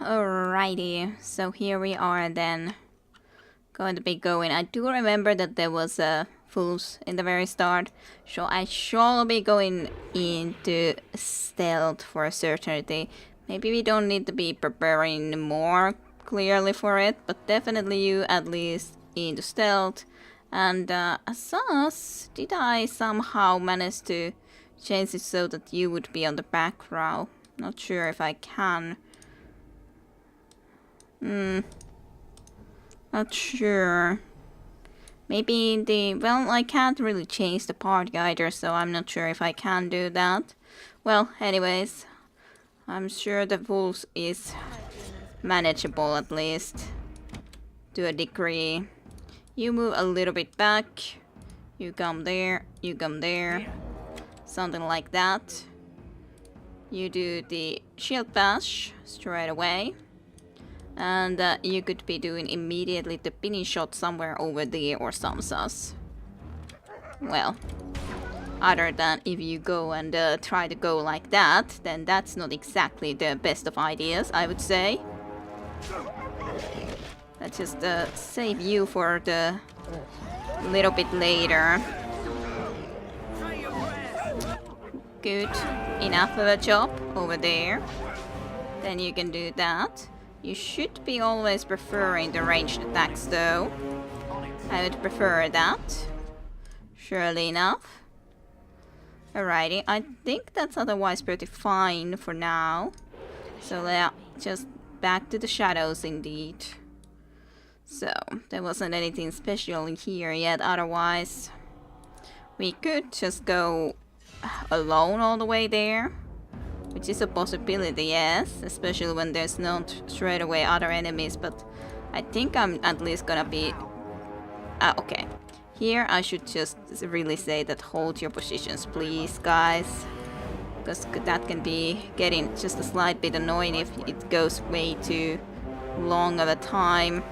Alrighty, so here we are then. Going to be going. I do remember that there was a fools in the very start, so I shall be going into stealth for a certainty. Maybe we don't need to be preparing more clearly for it, but definitely you at least into stealth. And Asas, did I somehow manage to change it so that you would be on the back row? Not sure if I can. Not sure. Maybe well, I can't really change the party either, so I'm not sure if I can do that. Well, anyways, I'm sure the wolves is manageable at least to a degree. You move a little bit back. You come there, you come there. Something like that. You do the shield bash straight away. And you could be doing immediately the pinning shot somewhere over there or some sus. Well, other than if you go and try to go like that, then that's not exactly the best of ideas, I would say. Let's just save you for the little bit later. Good. Enough of a job over there. Then you can do that. You should be always preferring the ranged attacks though. I would prefer that. Surely enough. Alrighty, I think that's otherwise pretty fine for now. So yeah, just back to the shadows indeed. So, there wasn't anything special here yet otherwise. We could just go alone all the way there. Which is a possibility, yes, especially when there's not straight away other enemies, but I think I'm at least gonna be... okay. Here I should just really say that hold your positions, please, guys. Because that can be getting just a slight bit annoying if it goes way too long of a time.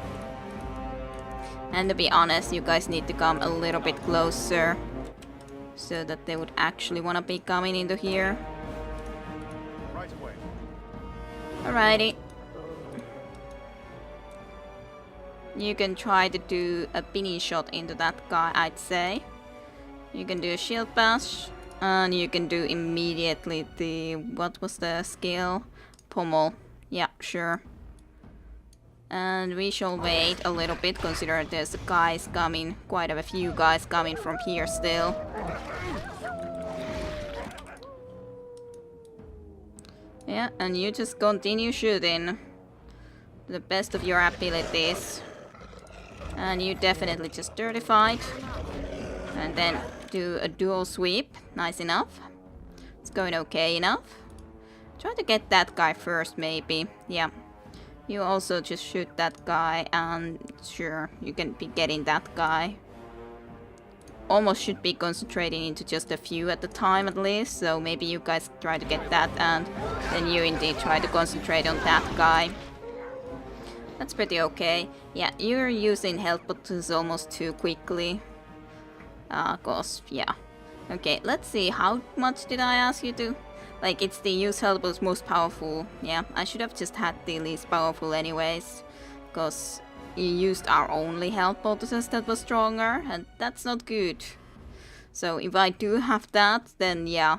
And to be honest, you guys need to come a little bit closer so that they would actually want to be coming into here. Alrighty. You can try to do a pinning shot into that guy, I'd say. You can do a shield bash. And you can do immediately the... what was the skill? Pommel. Yeah, sure. And we shall wait a little bit, considering there's guys coming. Quite a few guys coming from here still. Yeah, and you just continue shooting to the best of your abilities. And you definitely just dirty fight. And then do a dual sweep. Nice enough. It's going okay enough. Try to get that guy first, maybe. Yeah. You also just shoot that guy, and sure, you can be getting that guy. Almost should be concentrating into just a few at the time at least, so maybe you guys try to get that and then you indeed try to concentrate on that guy. That's pretty okay. Yeah, you're using health buttons almost too quickly. Cause, yeah. Okay, let's see, how much did I ask you to? Like, it's the use health buttons most powerful. Yeah, I should have just had the least powerful anyways. Cause you used our only health poultices that was stronger, and that's not good. So if I do have that, then yeah,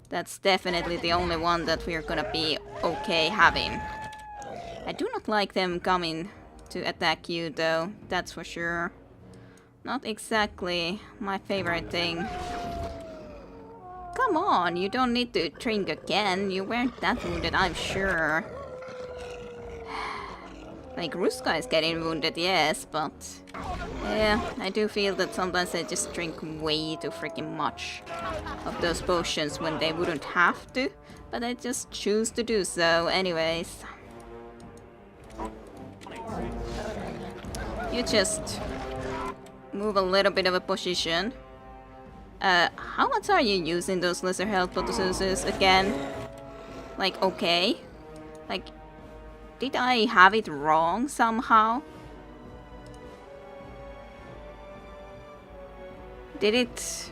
that's definitely the only one that we're gonna be okay having. I do not like them coming to attack you though, that's for sure. Not exactly my favorite thing. Come on, you don't need to drink again, you weren't that wounded, I'm sure. Like, Ruska is getting wounded, yes, but... yeah, I do feel that sometimes they just drink way too freaking much of those potions when they wouldn't have to, but they just choose to do so anyways. You just move a little bit of a position. How much are you using those lesser health potions again? Like, okay. Like... did I have it wrong somehow? Did it...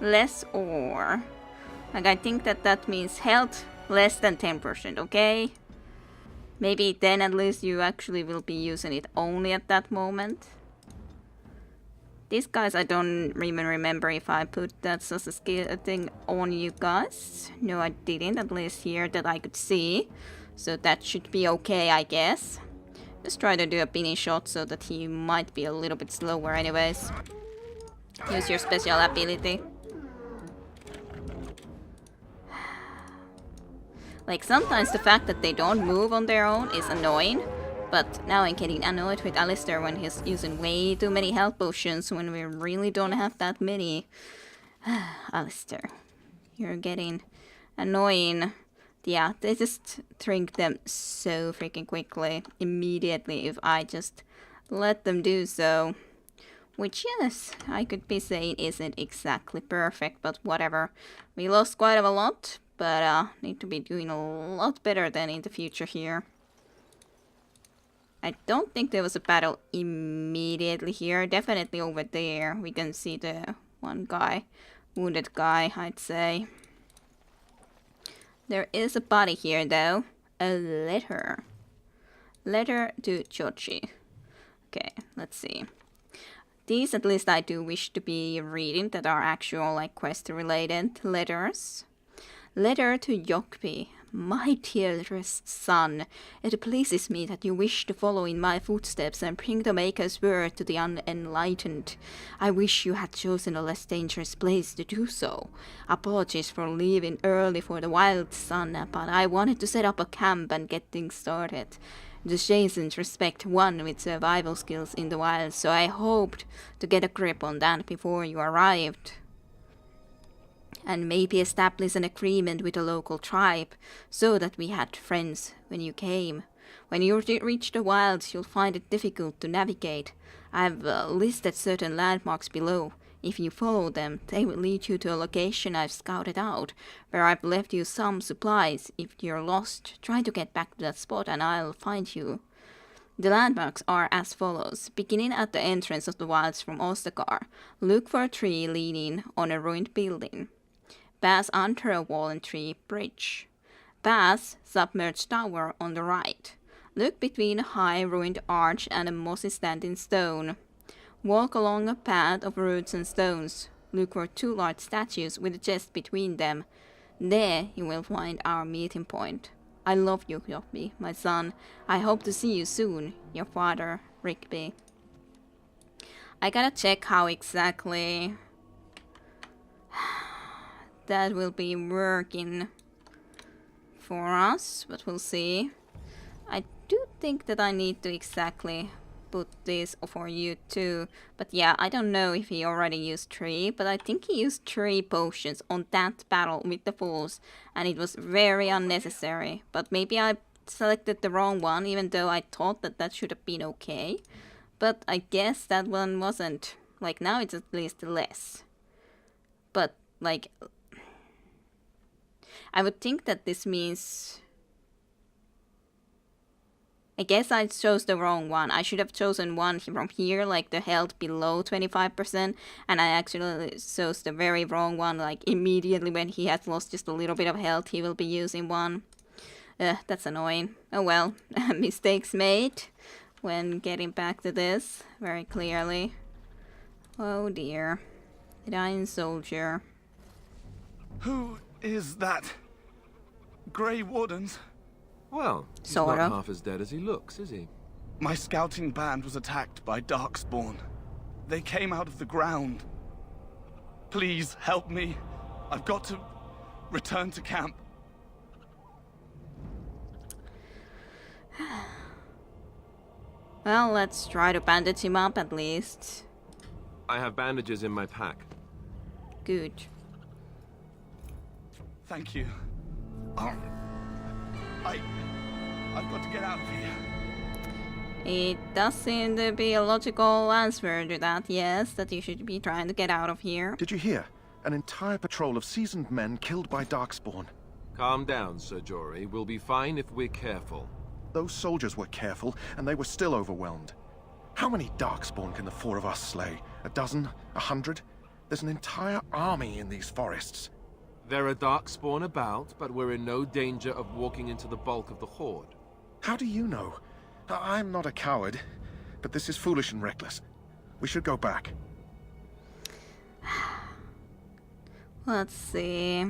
less or... like, I think that means health Less than 10%, okay? Maybe then at least you actually will be using it only at that moment. These guys, I don't even remember if I put that as a skill thing on you guys. No, I didn't, at least here that I could see. So that should be okay, I guess. Just try to do a pinny shot so that he might be a little bit slower anyways. Use your special ability. Like, sometimes the fact that they don't move on their own is annoying. But now I'm getting annoyed with Alistair when he's using way too many health potions when we really don't have that many. Alistair, you're getting annoying. Yeah, they just drink them so freaking quickly, immediately, if I just let them do so. Which, yes, I could be saying isn't exactly perfect, but whatever. We lost quite a lot, but need to be doing a lot better than in the future here. I don't think there was a battle immediately here. Definitely over there. We can see the one guy, wounded guy, I'd say. There is a body here, though. A letter. Letter to Chochi. Okay, let's see. These, at least I do wish to be reading, that are actual, like, quest-related letters. Letter to Yokpi. My dearest son, it pleases me that you wish to follow in my footsteps and bring the Maker's word to the unenlightened. I wish you had chosen a less dangerous place to do so. Apologies for leaving early for the wild sun, but I wanted to set up a camp and get things started. The Jasons respect one with survival skills in the wild, so I hoped to get a grip on that before you arrived. And maybe establish an agreement with a local tribe, so that we had friends when you came. When you reach the wilds, you'll find it difficult to navigate. I've listed certain landmarks below. If you follow them, they will lead you to a location I've scouted out, where I've left you some supplies. If you're lost, try to get back to that spot and I'll find you. The landmarks are as follows. Beginning at the entrance of the wilds from Ostakar, look for a tree leaning on a ruined building. Pass under a wallen tree bridge. Pass submerged tower on the right. Look between a high ruined arch and a mossy standing stone. Walk along a path of roots and stones. Look for 2 large statues with a chest between them. There you will find our meeting point. I love you, Yokpi, my son. I hope to see you soon. Your father, Rigby. I gotta check how exactly that will be working for us, but we'll see. I do think that I need to exactly put this for you too, but yeah, I don't know if he already used 3, but I think he used 3 potions on that battle with the fools, and it was very unnecessary. But maybe I selected the wrong one, even though I thought that that should have been okay. But I guess that one wasn't. Like, now it's at least less. But, like, I would think that this means... I guess I chose the wrong one. I should have chosen one from here, like the health below 25%, and I actually chose the very wrong one. Like, immediately when he has lost just a little bit of health, he will be using one. That's annoying. Oh well, mistakes made when getting back to this, very clearly. Oh dear. Dying soldier. Who is that? Grey Wardens? Well, he's not half as dead as he looks, is he? My scouting band was attacked by Darkspawn. They came out of the ground. Please help me. I've got to return to camp. Well, let's try to bandage him up at least. I have bandages in my pack. Good. Thank you. I've got to get out of here. It does seem to be a logical answer to that, yes, that you should be trying to get out of here. Did you hear? An entire patrol of seasoned men killed by Darkspawn. Calm down, Sir Jory. We'll be fine if we're careful. Those soldiers were careful, and they were still overwhelmed. How many Darkspawn can the 4 of us slay? 12? 100? There's an entire army in these forests. There are darkspawn about, but we're in no danger of walking into the bulk of the horde. How do you know? I'm not a coward, but this is foolish and reckless. We should go back. Let's see.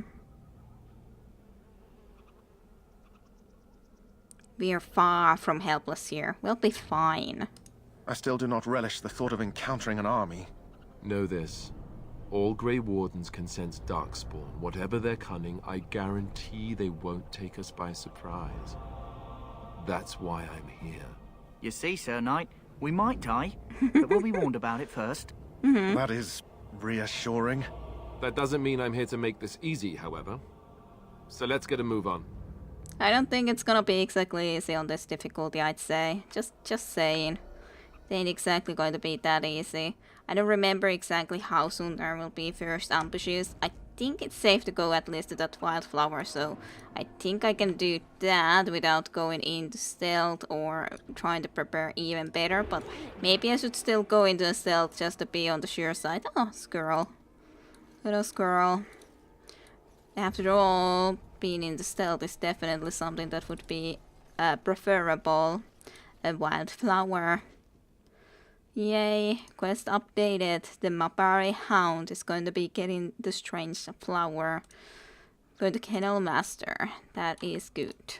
We are far from helpless here. We'll be fine. I still do not relish the thought of encountering an army. Know this. All Grey Wardens can sense darkspawn. Whatever their cunning, I guarantee they won't take us by surprise. That's why I'm here. You see, Sir Knight, we might die, but we'll be warned about it first. That is reassuring. That doesn't mean I'm here to make this easy, however. So let's get a move on. I don't think it's gonna be exactly easy on this difficulty, I'd say. Just saying. It ain't exactly going to be that easy. I don't remember exactly how soon there will be first ambushes. I think it's safe to go at least to that wildflower, so I think I can do that without going into stealth or trying to prepare even better, but maybe I should still go into stealth just to be on the sure side. Oh, squirrel. Little squirrel. After all, being in the stealth is definitely something that would be preferable. A wildflower. Yay, quest updated. The Mabari Hound is going to be getting the strange flower for the Kennel Master. That is good.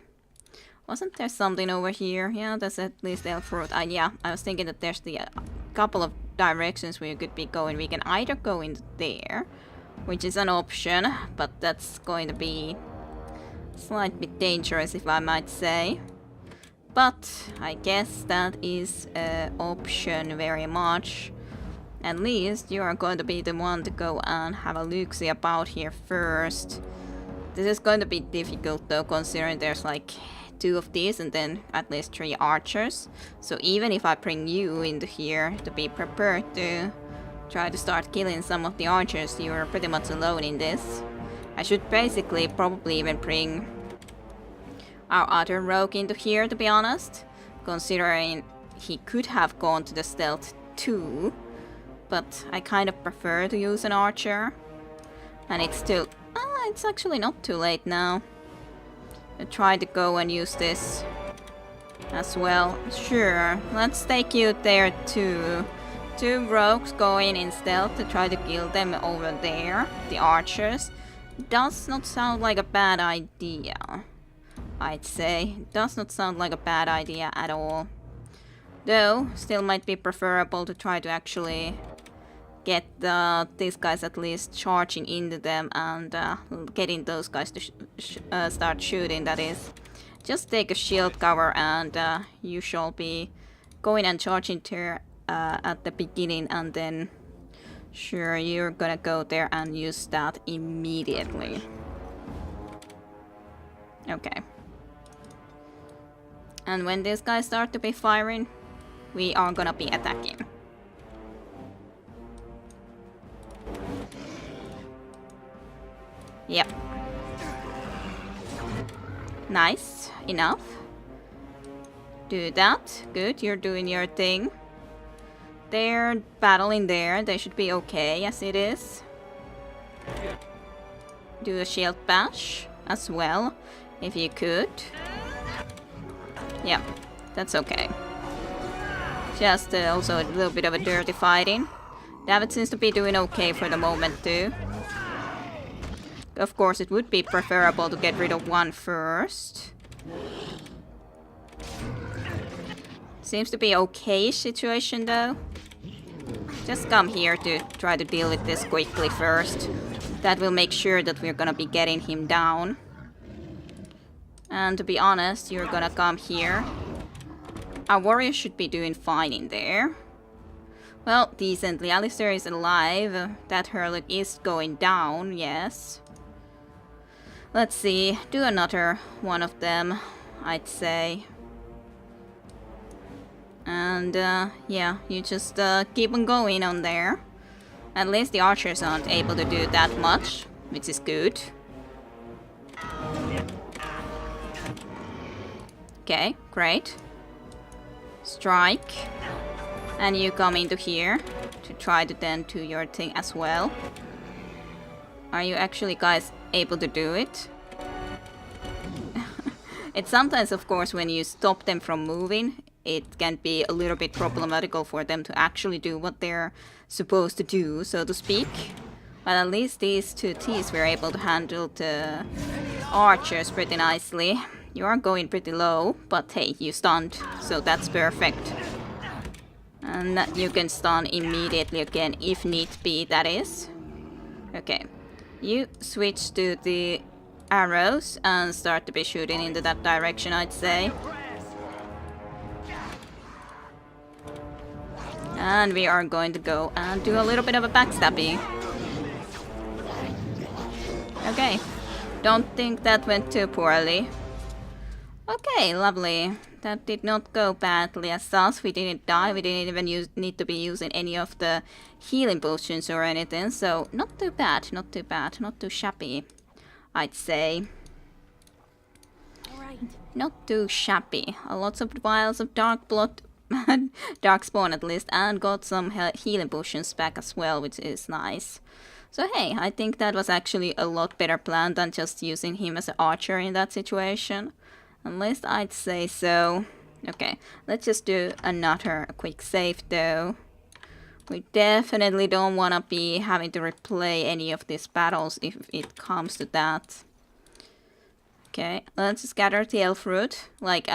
Wasn't there something over here? Yeah, there's at least elf fruit. Yeah, I was thinking that there's the couple of directions we could be going. We can either go in there, which is an option, but that's going to be slightly dangerous, if I might say. But I guess that is an option very much. At least you are going to be the one to go and have a look-see about here first. This is going to be difficult though, considering there's like 2 of these and then at least 3 archers. So even if I bring you into here to be prepared to try to start killing some of the archers, you are pretty much alone in this. I should basically probably even bring our other rogue into here, to be honest, considering he could have gone to the stealth too, but I kind of prefer to use an archer, and it's still, it's actually not too late now. I try to go and use this as well. Sure, let's take you there too. 2 rogues going in stealth to try to kill them over there, the archers. Does not sound like a bad idea, I'd say. Does not sound like a bad idea at all. Though, still might be preferable to try to actually get these guys at least charging into them and getting those guys to start shooting, that is. Just take a shield cover and you shall be going and charging there at the beginning, and then sure, you're gonna go there and use that immediately. Okay. And when these guys start to be firing, we are gonna be attacking. Yep. Nice. Enough. Do that. Good, you're doing your thing. They're battling there. They should be okay as it is. Do a shield bash as well, if you could. Yeah, that's okay. Just also a little bit of a dirty fighting. David seems to be doing okay for the moment too. Of course, it would be preferable to get rid of one first. Seems to be okay situation though. Just come here to try to deal with this quickly first. That will make sure that we're gonna be getting him down. And to be honest, you're gonna come here. Our warrior should be doing fine in there. Well, decently. Alistair is alive. That Hurlock is going down, yes. Let's see. Do another one of them, I'd say. And yeah, you just keep on going on there. At least the archers aren't able to do that much, which is good. Okay, great. Strike. And you come into here to try to then do your thing as well. Are you actually guys able to do it? It's sometimes, of course, when you stop them from moving, it can be a little bit problematical for them to actually do what they're supposed to do, so to speak. But at least these two Ts were able to handle the archers pretty nicely. You are going pretty low, but hey, you stunned, so that's perfect. And you can stun immediately again, if need be, that is. Okay, you switch to the arrows and start to be shooting into that direction, I'd say. And we are going to go and do a little bit of a backstabbing. Okay, don't think that went too poorly. Okay, lovely. That did not go badly as such. We didn't die. We didn't even need to be using any of the healing potions or anything. So, not too bad, not too bad, not too shabby, I'd say. Not too shabby. Lots of vials of dark blood, dark spawn at least, and got some healing potions back as well, which is nice. So hey, I think that was actually a lot better plan than just using him as an archer in that situation. At least I'd say so. Okay, let's just do another quick save though. We definitely don't want to be having to replay any of these battles if it comes to that. Okay, let's scatter the elf root. Like,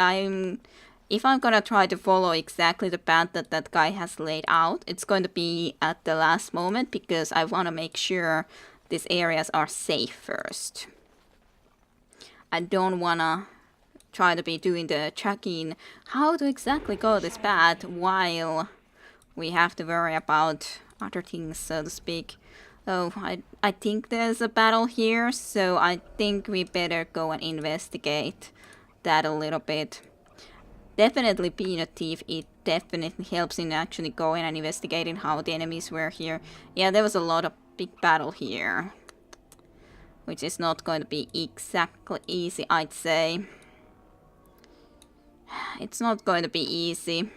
if I'm gonna try to follow exactly the path that that guy has laid out, it's going to be at the last moment because I want to make sure these areas are safe first. I don't want to try to be doing the checking how to exactly go this path while we have to worry about other things, so to speak. Oh, I think there's a battle here, so I think we better go and investigate that a little bit. Definitely being a thief, it definitely helps in actually going and investigating how the enemies were here. Yeah, there was a lot of big battle here, which is not going to be exactly easy, I'd say. It's not going to be easy.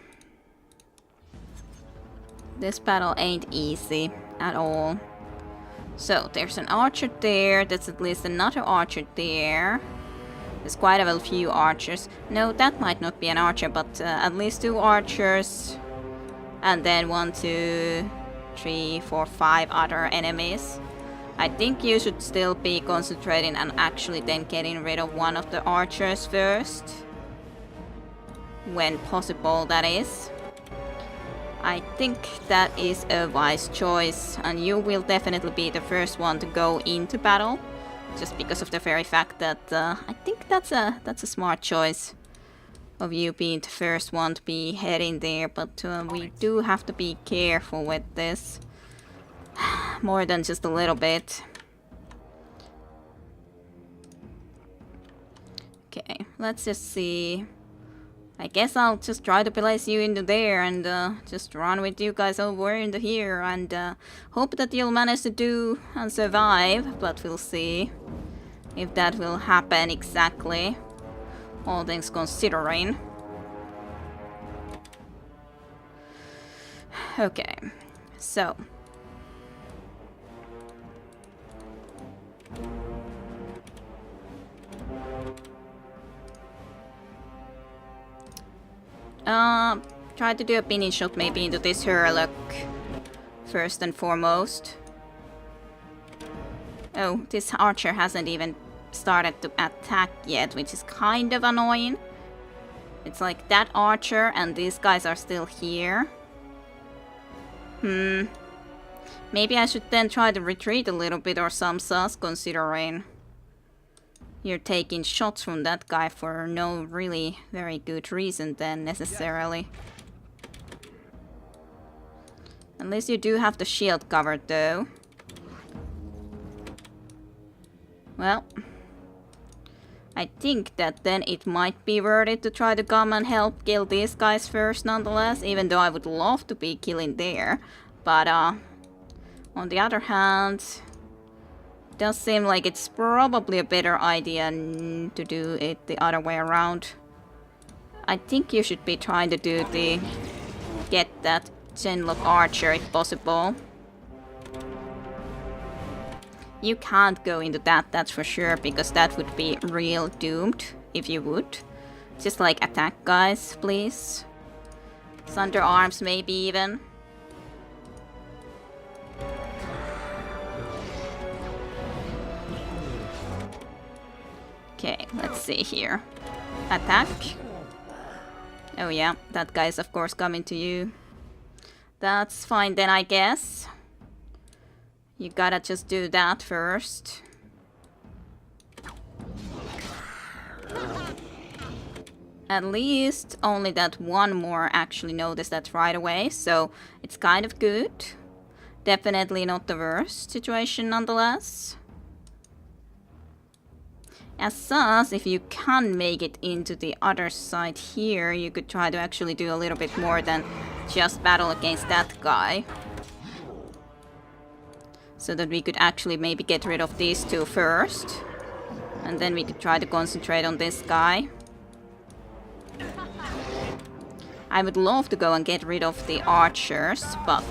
This battle ain't easy at all. So, there's an archer there. There's at least another archer there. There's quite a few archers. No, that might not be an archer, but at least 2 archers. And then 1, 2, 3, 4, 5 other enemies. I think you should still be concentrating and actually then getting rid of one of the archers first. When possible, that is. I think that is a wise choice, and you will definitely be the first one to go into battle, just because of the very fact that I think that's a smart choice of you being the first one to be heading there. But we do have to be careful with this, more than just a little bit. Okay, let's just see. I guess I'll just try to place you into there and just run with you guys over into here and hope that you'll manage to do and survive, but we'll see if that will happen exactly, all things considering. Okay, so try to do a pinning shot maybe into this Hurlock first and foremost. Oh, this archer hasn't even started to attack yet, which is kind of annoying. It's like that archer and these guys are still here. Maybe I should then try to retreat a little bit or some such, considering you're taking shots from that guy for no really very good reason then, necessarily. At least you do have the shield covered, though. Well, I think that then it might be worth it to try to come and help kill these guys first, nonetheless, even though I would love to be killing there. But, on the other hand, it does seem like it's probably a better idea to do it the other way around. I think you should be trying to do the... get that Genlock archer if possible. You can't go into that, that's for sure, because that would be real doomed if you would. Just like attack, guys, please. Thunder arms, maybe even. Okay, let's see here. Attack. Oh yeah, that guy's of course coming to you. That's fine then, I guess. You gotta just do that first. At least only that one more actually noticed that right away, so it's kind of good. Definitely not the worst situation nonetheless. As such, if you can make it into the other side here, you could try to actually do a little bit more than just battle against that guy. So that we could actually maybe get rid of these two first. And then we could try to concentrate on this guy. I would love to go and get rid of the archers, but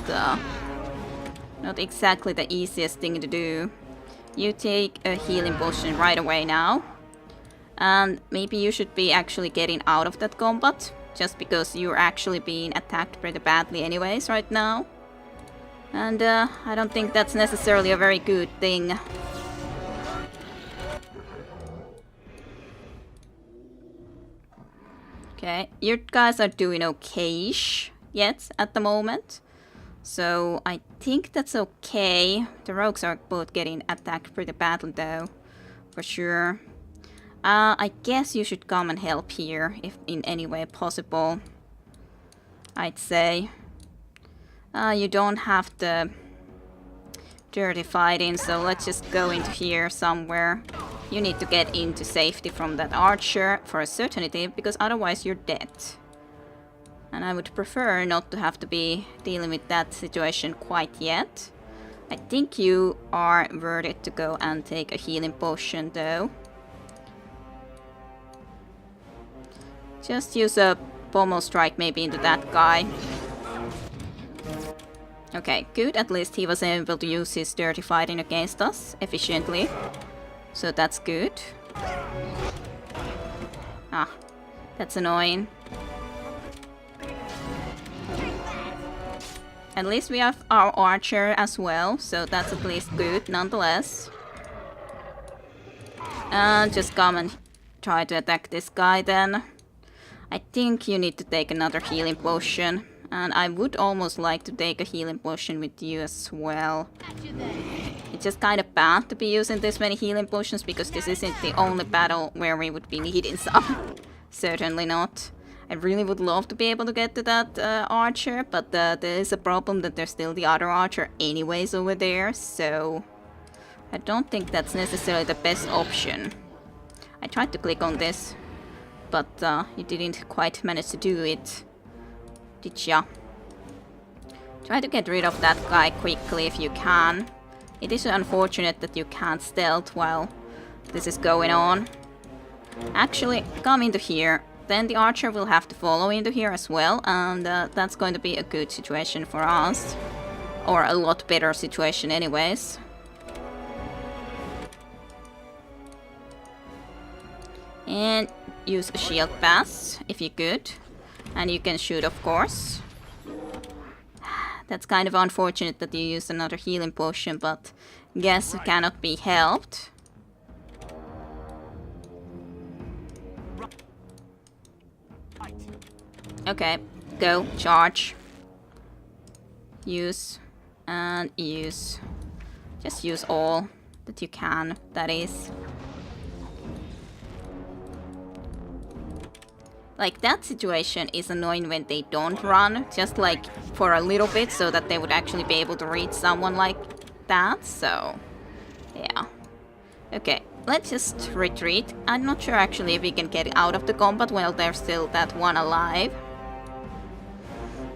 not exactly the easiest thing to do. You take a healing potion right away now. And maybe you should be actually getting out of that combat, just because you're actually being attacked pretty badly anyways right now. And I don't think that's necessarily a very good thing. Okay, you guys are doing okay-ish yet at the moment. So I think that's okay. The rogues are both getting attacked pretty badly though, for sure. I guess you should come and help here, if in any way possible. I'd say. You don't have the dirty fighting, so let's just go into here somewhere. You need to get into safety from that archer for a certainty, because otherwise you're dead. And I would prefer not to have to be dealing with that situation quite yet. I think you are worthy to go and take a healing potion though. Just use a pommel strike maybe into that guy. Okay, good. At least he was able to use his dirty fighting against us efficiently. So that's good. Ah, that's annoying. At least we have our archer as well, so that's at least good nonetheless. And just come and try to attack this guy then. I think you need to take another healing potion. And I would almost like to take a healing potion with you as well. It's just kind of bad to be using this many healing potions, because this isn't the only battle where we would be needing some. Certainly not. I really would love to be able to get to that archer, but there is a problem that there's still the other archer anyways over there, so I don't think that's necessarily the best option. I tried to click on this, but you didn't quite manage to do it. Did ya? Try to get rid of that guy quickly if you can. It is unfortunate that you can't stealth while this is going on. Actually, come into here. Then the archer will have to follow into here as well, and that's going to be a good situation for us. Or a lot better situation anyways. And use a shield pass if you could. And you can shoot, of course. That's kind of unfortunate that you used another healing potion, but guess it cannot be helped. Okay, go, charge. Use, and use. Just use all that you can, that is. Like, that situation is annoying when they don't run, just like for a little bit, so that they would actually be able to reach someone like that, so yeah. Okay, let's just retreat. I'm not sure actually if we can get out of the combat while there's still that one alive.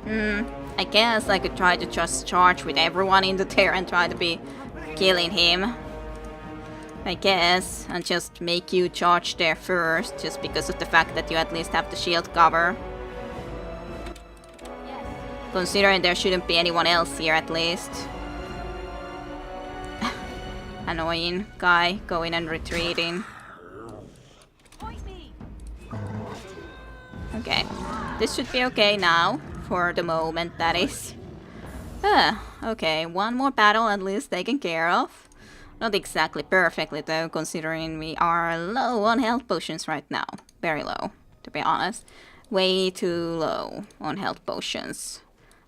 I guess I could try to just charge with everyone into there and try to be killing him. I guess, and just make you charge there first, just because of the fact that you at least have the shield cover. Considering there shouldn't be anyone else here at least. annoying guy going and retreating. Okay, this should be okay now, for the moment that is. Okay, one more battle at least taken care of. Not exactly perfectly though, considering we are low on health potions right now. Very low, to be honest. Way too low on health potions.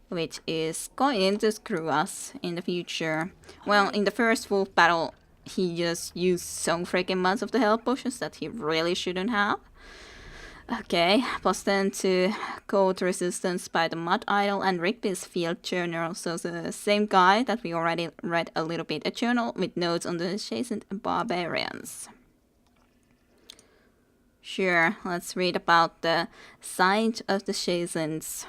Which is going to screw us in the future. Well, in the first wolf battle, he just used so freaking much of the health potions that he really shouldn't have. Okay, plus then to cold resistance by the Mud Idol and Rigby's Field Journal. So the same guy that we already read a little bit. A journal with notes on the Chased Barbarians. Sure, let's read about the Sight of the Chasens.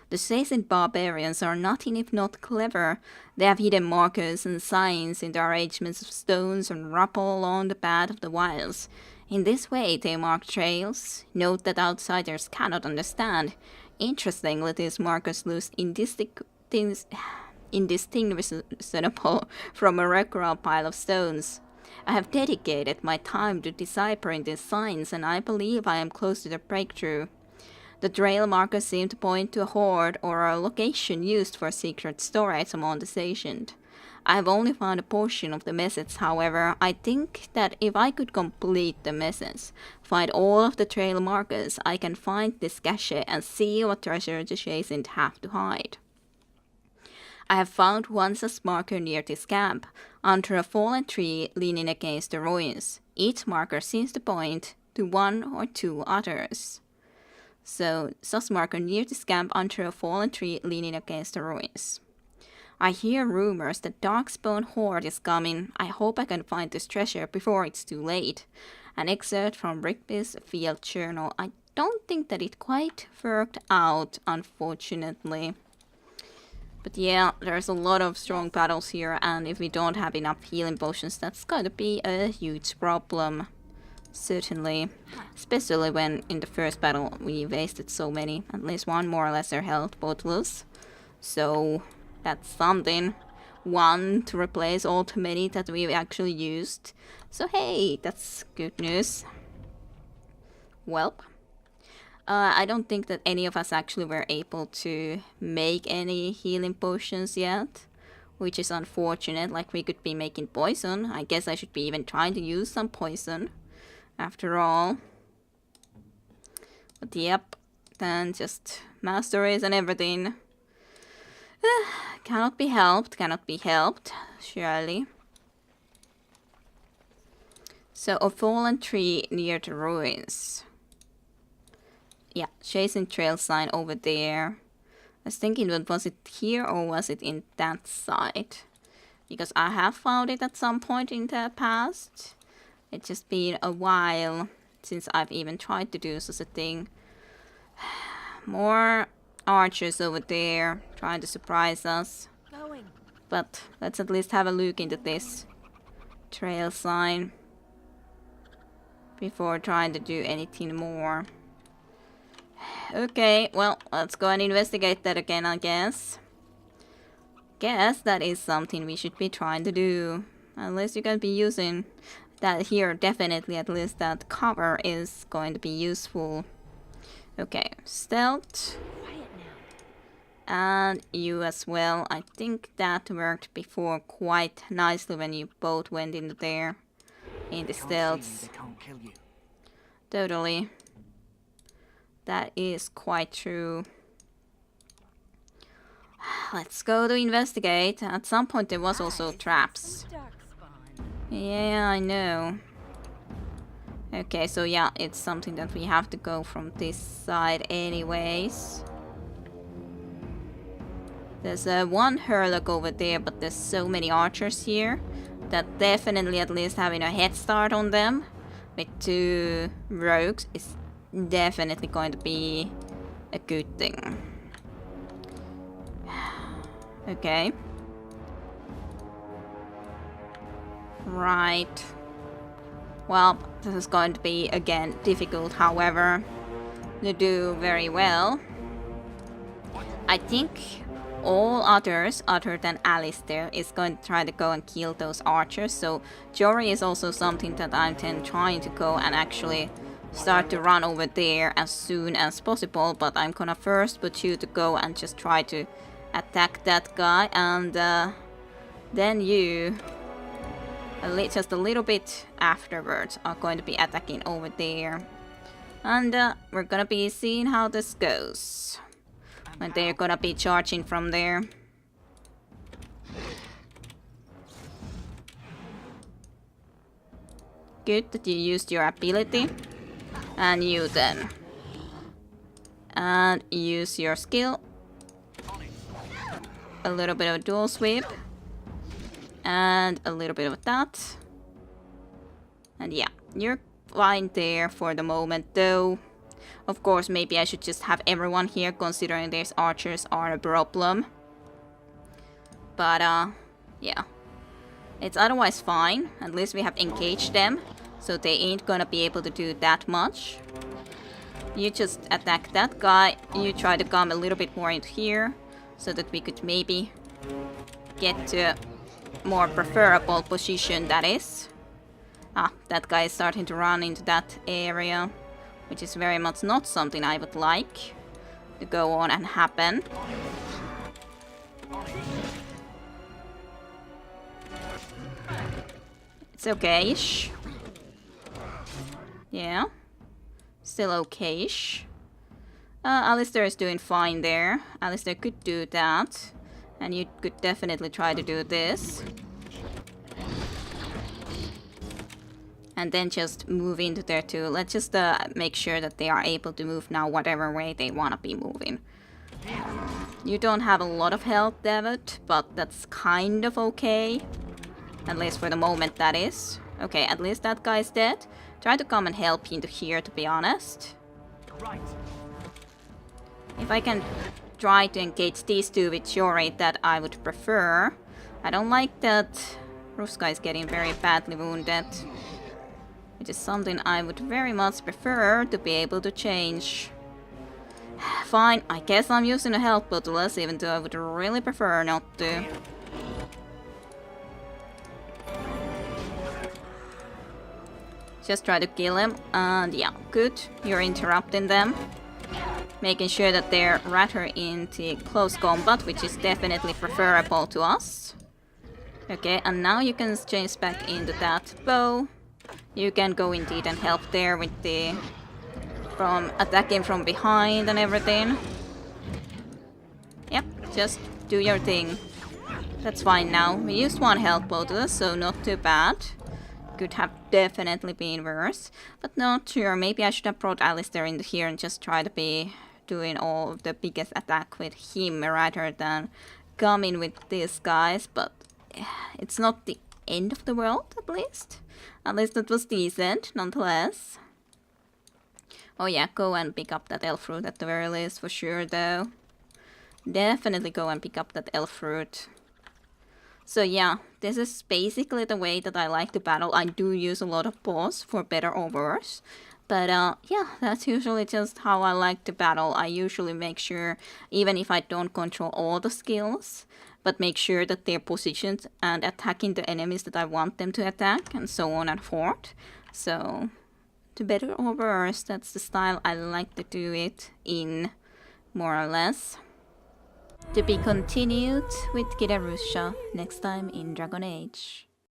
The Chased Barbarians are nothing if not clever. They have hidden markers and signs in the arrangements of stones and rubble along the path of the wilds. In this way, they mark trails, note that outsiders cannot understand. Interestingly, these markers look indistinguishable from a regular pile of stones. I have dedicated my time to deciphering these signs, and I believe I am close to the breakthrough. The trail markers seem to point to a hoard or a location used for secret storage among the ancient. I have only found a portion of the message, however. I think that if I could complete the message, find all of the trail markers, I can find this cache and see what treasure the Chased have to hide. I have found one such marker near this camp, under a fallen tree leaning against the ruins. Each marker seems to point to one or two others. So, such marker near this camp under a fallen tree leaning against the ruins. I hear rumors that Darkspawn Horde is coming. I hope I can find this treasure before it's too late. An excerpt from Rigby's Field Journal. I don't think that it quite worked out, unfortunately. But yeah, there's a lot of strong battles here, and if we don't have enough healing potions, that's going to be a huge problem. Certainly. Especially when in the first battle we wasted so many. At least one more or lesser health bottles. So that's something. One to replace all too many that we've actually used. So hey, that's good news. Welp. I don't think that any of us actually were able to make any healing potions yet. Which is unfortunate, like we could be making poison. I guess I should be even trying to use some poison. After all. But yep, then just masteries and everything. Cannot be helped, surely. So, a fallen tree near the ruins. Yeah, chasing trail sign over there. I was thinking, was it here or was it in that side? Because I have found it at some point in the past. It's just been a while since I've even tried to do such a thing. More archers over there trying to surprise us. But let's at least have a look into this trail sign before trying to do anything more. Okay, well, let's go and investigate that again, I guess. Guess that is something we should be trying to do. Unless you're going to be using that here, definitely at least that cover is going to be useful. Okay, stealth. And you as well. I think that worked before quite nicely when you both went into there. In the stealths. Totally. That is quite true. Let's go to investigate. At some point there was also traps. Yeah, I know. Okay, so yeah, it's something that we have to go from this side anyways. There's one Hurlock over there, but there's so many archers here that definitely at least having a head start on them with 2 rogues is definitely going to be a good thing. Okay. Right. Well, this is going to be, again, difficult, however, to do very well. I think all others other than Alistair is going to try to go and kill those archers. So Jory is also something that I'm then trying to go and actually start to run over there as soon as possible. But I'm gonna first put you to go and just try to attack that guy, and then you just a little bit afterwards are going to be attacking over there. And we're gonna be seeing how this goes. And they're gonna be charging from there. Good that you used your ability. And you then. And use your skill. A little bit of dual sweep. And a little bit of that. And yeah, you're fine there for the moment though. Of course, maybe I should just have everyone here, considering these archers are a problem. But yeah. It's otherwise fine. At least we have engaged them. So they ain't gonna be able to do that much. You just attack that guy. You try to come a little bit more into here. So that we could maybe get to a more preferable position, that is. Ah, that guy is starting to run into that area. Which is very much not something I would like to go on and happen. It's okay-ish. Yeah. Still okay-ish. Alistair is doing fine there. Alistair could do that. And you could definitely try to do this. And then just move into there too. Let's just make sure that they are able to move now whatever way they want to be moving. You don't have a lot of health, David, but that's kind of okay. At least for the moment, that is. Okay, at least that guy's dead. Try to come and help into here, to be honest. If I can try to engage these two with your rate, that I would prefer. I don't like that Ruska is getting very badly wounded. Which is something I would very much prefer to be able to change. Fine, I guess I'm using a health bottleless, even though I would really prefer not to. Just try to kill him, and yeah, good. You're interrupting them. Making sure that they're rather into close combat, which is definitely preferable to us. Okay, and now you can change back into that bow. You can go indeed and help there with the attacking from behind and everything. Yep, just do your thing. That's fine now. We used one health bottle, so not too bad. Could have definitely been worse, but not sure. Maybe I should have brought Alistair in here and just try to be doing all of the biggest attack with him rather than coming with these guys, but it's not the end of the world, at least. At least it was decent, nonetheless. Oh yeah, go and pick up that elf fruit at the very least, for sure, though. Definitely go and pick up that elf fruit. So yeah, this is basically the way that I like to battle. I do use a lot of pause, for better or worse. But yeah, that's usually just how I like to battle. I usually make sure, even if I don't control all the skills, but make sure that they're positioned and attacking the enemies that I want them to attack, and so on and forth. So, to better or worse, that's the style I like to do it in, more or less. To be continued with Kidarusha next time in Dragon Age.